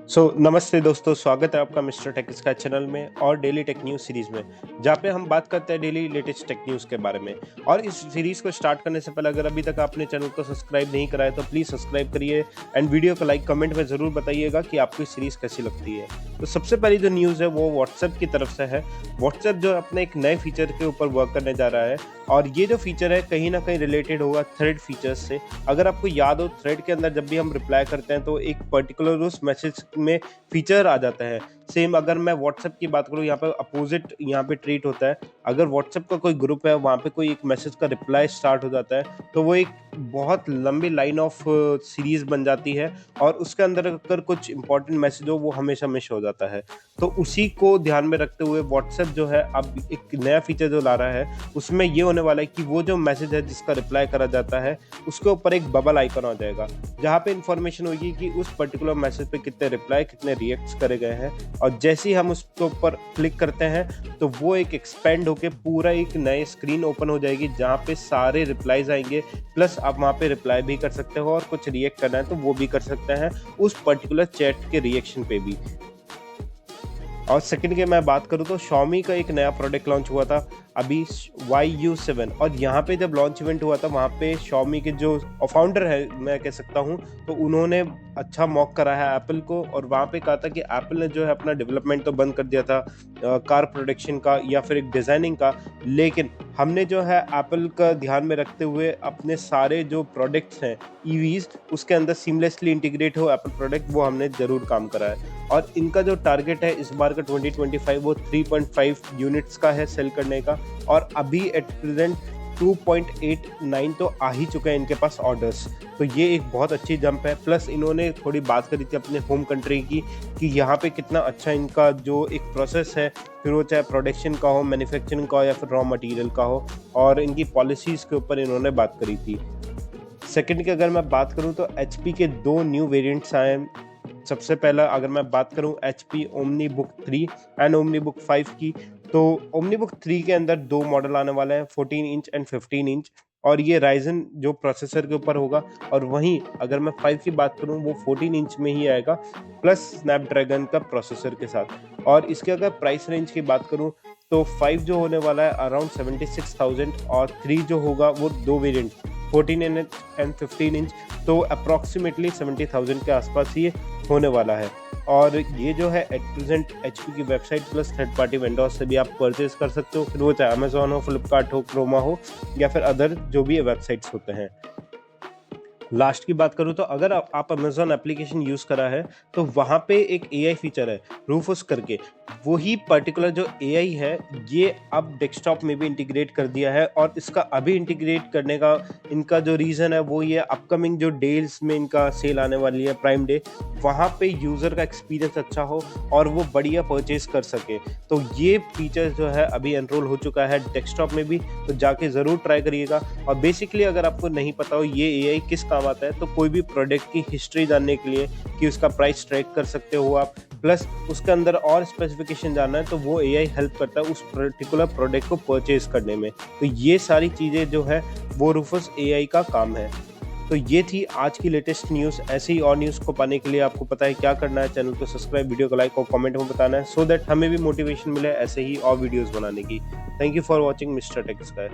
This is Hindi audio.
नमस्ते दोस्तों, स्वागत है आपका मिस्टर टेक स्काई चैनल में और डेली टेक न्यूज़ सीरीज़ में, जहाँ पे हम बात करते हैं डेली लेटेस्ट टेक न्यूज़ के बारे में। और इस सीरीज़ को स्टार्ट करने से पहले अगर अभी तक आपने चैनल को सब्सक्राइब नहीं करा है तो प्लीज़ सब्सक्राइब करिए एंड वीडियो को लाइक कमेंट में ज़रूर बताइएगा कि आपको इस सीरीज़ कैसी लगती है। तो सबसे पहली जो न्यूज़ है वो व्हाट्सएप की तरफ से है। व्हाट्सएप जो अपने एक नए फीचर के ऊपर वर्क करने जा रहा है और ये जो फीचर है कहीं ना कहीं रिलेटेड होगा थ्रेड फीचर्स से। अगर आपको याद हो, थ्रेड के अंदर जब भी हम रिप्लाई करते हैं तो एक पर्टिकुलर उस मैसेज में फीचर आ जाता है। सेम अगर मैं व्हाट्सएप की बात करूँ, यहाँ पे अपोजिट यहाँ पे ट्रीट होता है। अगर व्हाट्सएप का कोई ग्रुप है, वहाँ पे कोई एक मैसेज का रिप्लाई स्टार्ट हो जाता है तो वो एक बहुत लंबी लाइन ऑफ सीरीज बन जाती है और उसके अंदर अगर कुछ इंपॉर्टेंट मैसेज हो वो हमेशा मिस हो जाता है। तो उसी को ध्यान में रखते हुए व्हाट्सएप जो है अब एक नया फीचर जो ला रहा है उसमें ये होने वाला है कि वो जो मैसेज है जिसका रिप्लाई करा जाता है उसके ऊपर एक बबल आइकन आ जाएगा, जहाँ पे इंफॉर्मेशन होगी कि उस पर्टिकुलर मैसेज पे कितने रिप्लाई, कितने रिएक्ट्स करे गए हैं। और जैसे ही हम उसके ऊपर क्लिक करते हैं तो वो एक एक्सपेंड होके पूरा एक नए स्क्रीन ओपन हो जाएगी, जहाँ पे सारे रिप्लाईज आएंगे। प्लस आप वहाँ पे रिप्लाई भी कर सकते हो और कुछ रिएक्ट करना है तो वो भी कर सकते हैं उस पर्टिकुलर चैट के रिएक्शन पे भी। और सेकंड की मैं बात करूँ तो Xiaomi का एक नया प्रोडक्ट लॉन्च हुआ था अभी YU7, और यहाँ पे जब लॉन्च इवेंट हुआ था वहाँ पे Xiaomi के जो फाउंडर है मैं कह सकता हूँ, तो उन्होंने अच्छा मॉक करा है एप्पल को और वहाँ पे कहा था कि एप्पल ने जो है अपना डेवलपमेंट तो बंद कर दिया था कार प्रोडक्शन का या फिर एक डिज़ाइनिंग का, लेकिन हमने जो है एप्पल का ध्यान में रखते हुए अपने सारे जो प्रोडक्ट्स हैं EVs उसके अंदर सीमलेसली इंटीग्रेट हो एप्पल प्रोडक्ट, वो हमने ज़रूर काम करा है। और इनका जो टारगेट है इस बार का 2025 वो 3.5 यूनिट्स का है सेल करने का, और अभी एट प्रेजेंट 2.89 तो आ ही चुके हैं इनके पास ऑर्डर्स। तो ये एक बहुत अच्छी जंप है। प्लस इन्होंने थोड़ी बात करी थी अपने होम कंट्री की कि यहाँ पे कितना अच्छा इनका जो एक प्रोसेस है, फिर वो चाहे प्रोडक्शन का हो, मैन्युफैक्चरिंग का हो या फिर रॉ मटेरियल का हो, और इनकी पॉलिसीज़ के ऊपर इन्होंने बात करी थी। सेकंड की अगर मैं बात करूँ तो HP के 2 न्यू वेरिएंट्स आए हैं। सबसे पहला अगर मैं बात करूं HP OmniBook 3 एंड OmniBook 5 की, तो OmniBook 3 के अंदर 2 मॉडल आने वाले हैं, 14 इंच एंड 15 इंच, और ये Ryzen जो प्रोसेसर के ऊपर होगा। और वहीं अगर मैं 5 की बात करूं वो 14 इंच में ही आएगा प्लस स्नैपड्रैगन का प्रोसेसर के साथ। और इसके अगर प्राइस रेंज की बात करूं तो 5 जो होने वाला है अराउंड 76,000 और 3 जो होगा वो 2 वेरिएंट 14 इंच एंड 15 इंच, तो अप्रॉक्सीमेटली 70,000 के आसपास ये होने वाला है। और ये जो है एट प्रेजेंट HP की website plus third party vendors से भी आप परचेज कर सकते हो, फिर वो चाहे अमेजोन हो, फ्लिपकार्ट हो, क्रोमा हो या फिर अदर जो भी वेबसाइट्स होते हैं। लास्ट की बात करूँ तो अगर आप अमेजोन एप्लीकेशन यूज़ करा है तो वहाँ पे एक AI फीचर है रूफस करके, वही पर्टिकुलर जो AI है ये अब डेस्कटॉप में भी इंटीग्रेट कर दिया है। और इसका अभी इंटीग्रेट करने का इनका जो रीज़न है वो ये अपकमिंग जो डेज में इनका सेल आने वाली है, प्राइम डे, वहाँ पे यूज़र का एक्सपीरियंस अच्छा हो और वो बढ़िया परचेज कर सके। तो ये फीचर जो है अभी एनरोल हो चुका है डेस्कटॉप में भी, तो जाके ज़रूर ट्राई करिएगा। और बेसिकली अगर आपको नहीं पता हो ये AI किस काम आता है, तो कोई भी प्रोडक्ट की हिस्ट्री जानने के लिए कि उसका प्राइस ट्रैक कर सकते हो आप, प्लस उसके अंदर और स्पेसिफिकेशन जानना है तो वो AI हेल्प करता है उस पर्टिकुलर प्रोडक्ट को परचेज करने में। तो ये सारी चीज़ें जो है वो रूफस AI का काम है। तो ये थी आज की लेटेस्ट न्यूज़। ऐसे ही और न्यूज़ को पाने के लिए आपको पता है क्या करना है, चैनल को सब्सक्राइब, वीडियो को लाइक और कमेंट में बताना है, सो दैट हमें भी मोटिवेशन मिले ऐसे ही और वीडियोस बनाने की। Thank you for watching Mister Tech sky.